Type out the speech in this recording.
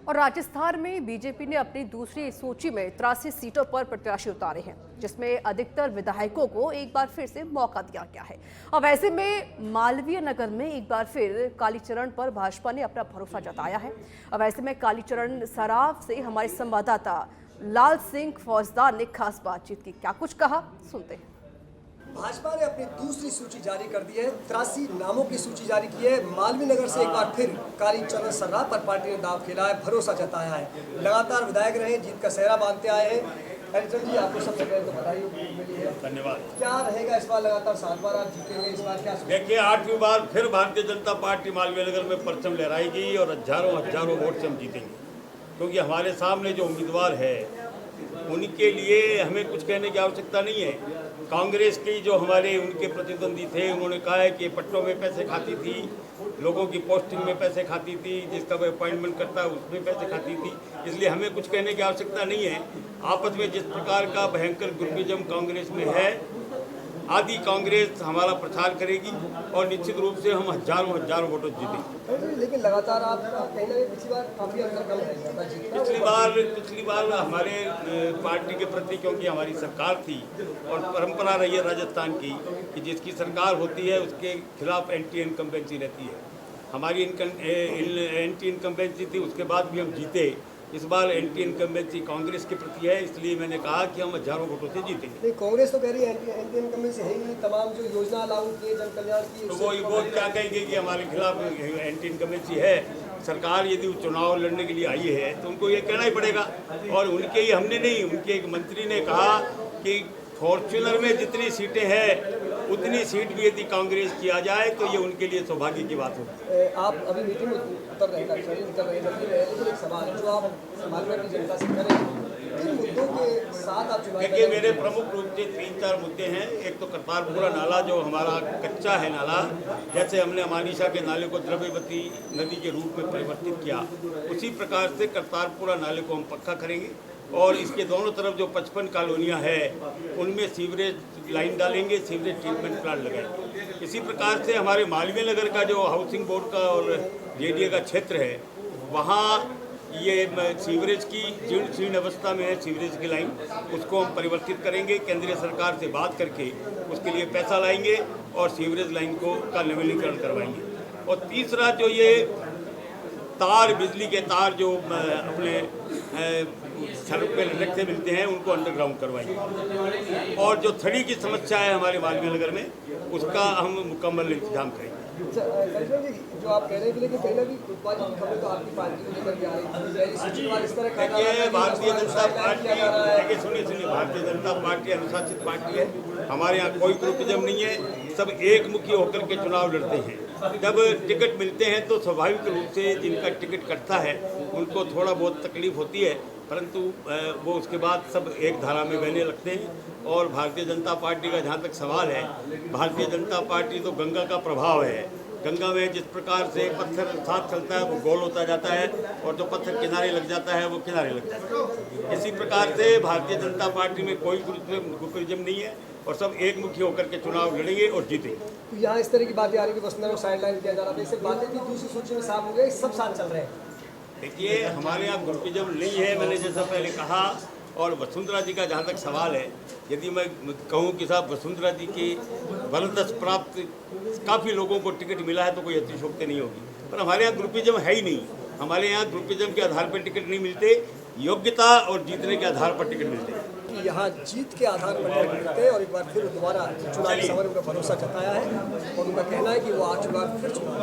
और राजस्थान में बीजेपी ने अपनी दूसरी सूची में 83 सीटों पर प्रत्याशी उतारे हैं, जिसमें अधिकतर विधायकों को एक बार फिर से मौका दिया गया है। और वैसे में मालवीय नगर में एक बार फिर कालीचरण पर भाजपा ने अपना भरोसा जताया है। और वैसे में कालीचरण सराफ से हमारे संवाददाता लाल सिंह फौजदार ने खास बातचीत की। क्या कुछ कहा, सुनते हैं। भाजपा ने अपनी दूसरी सूची जारी कर दी है। 83 नामों की सूची जारी की है। मालवीय नगर से एक बार फिर कालीचरण सर्राफ पर पार्टी ने दाव खेला है, भरोसा जताया है। लगातार विधायक रहे, जीत का सेहरा बांधते आए हैं। कालीचरण जी, आपको सबसे पहले तो बधाई मिली है। धन्यवाद। क्या रहेगा इस बार? लगातार 7 बार आप जीतेंगे, इस बार क्या? देखिए, 8वीं बार फिर भारतीय जनता पार्टी मालवीय नगर में परचम लहराएगी और हजारों वोट से हम जीतेंगे, क्योंकि हमारे सामने जो उम्मीदवार है उनके लिए हमें कुछ कहने की आवश्यकता नहीं है। कांग्रेस की जो हमारे उनके प्रतिद्वंदी थे, उन्होंने कहा है कि पट्टों में पैसे खाती थी, लोगों की पोस्टिंग में पैसे खाती थी, जिसका वो अपॉइंटमेंट करता है उसमें पैसे खाती थी। इसलिए हमें कुछ कहने की आवश्यकता नहीं है। आपस में जिस प्रकार का भयंकर ग्रुपिज्म कांग्रेस में है, आदि कांग्रेस हमारा प्रचार करेगी और निश्चित रूप से हम हजारों वोटों जीतेंगे। लेकिन लगातार आप कहीं ना कहीं पिछली बार काफी अंतर कम है। पिछली बार हमारे पार्टी के प्रति, क्योंकि हमारी सरकार थी और परंपरा रही है राजस्थान की कि जिसकी सरकार होती है उसके खिलाफ एंटी इनकम्बेंसी रहती है। हमारी एंटी इनकम्बेंसी थी, उसके बाद भी हम जीते। इस बार एंटी इनकम्बेंसी कांग्रेस के प्रति है, इसलिए मैंने कहा कि हम हजारों वोटों से जीतेंगे। कांग्रेस तो कह रही है एंटी इनकम्बेंसी है ही, तमाम जो योजना लागू की है जन कल्याण की, तो वो क्या कहेंगे कि हमारे खिलाफ एंटी इनकम्बेंसी है। सरकार यदि चुनाव लड़ने के लिए आई है तो उनको ये कहना ही पड़ेगा। और उनके ही हमने नहीं, उनके एक मंत्री ने कहा कि फॉर्च्यूनर में जितनी सीटें हैं उतनी सीट भी यदि कांग्रेस की आ जाए तो ये उनके लिए सौभाग्य की बात होगी। आप अभी मीटिंग में उतर रहे हैं, लेकिन एक सवाल जो आप मालवीय की जनता से करें, जिन मुद्दों के साथ आप चुनाव, देखिए, मेरे प्रमुख रूप से 3-4 मुद्दे हैं। एक तो करतारपुरा नाला, जो हमारा कच्चा है नाला, जैसे हमने अमानिशा के नाले को द्रव्यवती नदी के रूप में परिवर्तित किया, उसी प्रकार से करतारपुरा नाले को हम पक्का करेंगे। और इसके दोनों तरफ जो 55 कॉलोनियाँ हैं उनमें सीवरेज लाइन डालेंगे, सीवरेज ट्रीटमेंट प्लांट लगाएंगे। इसी प्रकार से हमारे मालवीय नगर का जो हाउसिंग बोर्ड का और जेडीए का क्षेत्र है, वहाँ ये सीवरेज की जीर्ण अवस्था में है सीवरेज की लाइन, उसको हम परिवर्तित करेंगे। केंद्रीय सरकार से बात करके उसके लिए पैसा लाएंगे और सीवरेज लाइन का नवीनीकरण करवाएंगे। और तीसरा, जो ये तार, बिजली के तार जो अपने सड़क पे लटकते मिलते हैं, उनको अंडरग्राउंड करवाएंगे। और जो थड़ी की समस्या है हमारे मालवीय नगर में, उसका हम मुकम्मल इंतजाम करेंगे। जो आप कह रहे हैं, लेकिन कहीं ना कहीं उत्पादन खबर तो आपकी पार्टी को लेकर के आ रही है। भारतीय जनता पार्टी, देखिए सुनिए, भारतीय जनता पार्टी अनुशासित पार्टी है। हमारे यहाँ कोई ग्रुपिज्म नहीं है, सब एक मुखी होकर के चुनाव लड़ते हैं। जब टिकट मिलते हैं तो स्वाभाविक रूप से जिनका टिकट कटता है उनको थोड़ा बहुत तकलीफ होती है, परंतु वो उसके बाद सब एक धारा में बहने लगते हैं। और भारतीय जनता पार्टी का जहाँ तक सवाल है, भारतीय जनता पार्टी तो गंगा का प्रभाव है। गंगा में जिस प्रकार से पत्थर साथ चलता है वो गोल होता जाता है, और जो पत्थर किनारे लग जाता है वो किनारे लग जाता है। इसी प्रकार से भारतीय जनता पार्टी में कोई ग्रुपिज्म नहीं है और सब एक मुखी होकर के चुनाव लड़ेंगे और जीतेंगे। तो यहाँ इस तरह की बातें आ रही है कि वसुंधरा को साइडलाइन किया जा रहा था, इससे बातें भी दूसरी सूची में साफ हो गई, सब साथ चल रहे हैं। देखिए, हमारे यहाँ ग्रुपिज्म नहीं है, मैंने जैसा पहले कहा। और वसुंधरा जी का जहाँ तक सवाल है, यदि मैं कहूँ कि साहब वसुंधरा जी की वरदस प्राप्त काफ़ी लोगों को टिकट मिला है तो कोई अतिशयोक्ति नहीं होगी, पर हमारे यहाँ ग्रुपिज्म है ही नहीं। हमारे यहाँ ग्रुपिज्म के आधार पर टिकट नहीं मिलते, योग्यता और जीतने के आधार पर टिकट मिलते हैं। यहाँ जीत के आधार पर टिकट मिलते हैं और एक बार फिर दोबारा चुनावी समर का भरोसा जताया है और उनका कहना है कि वो 8 बार फिर चुनाव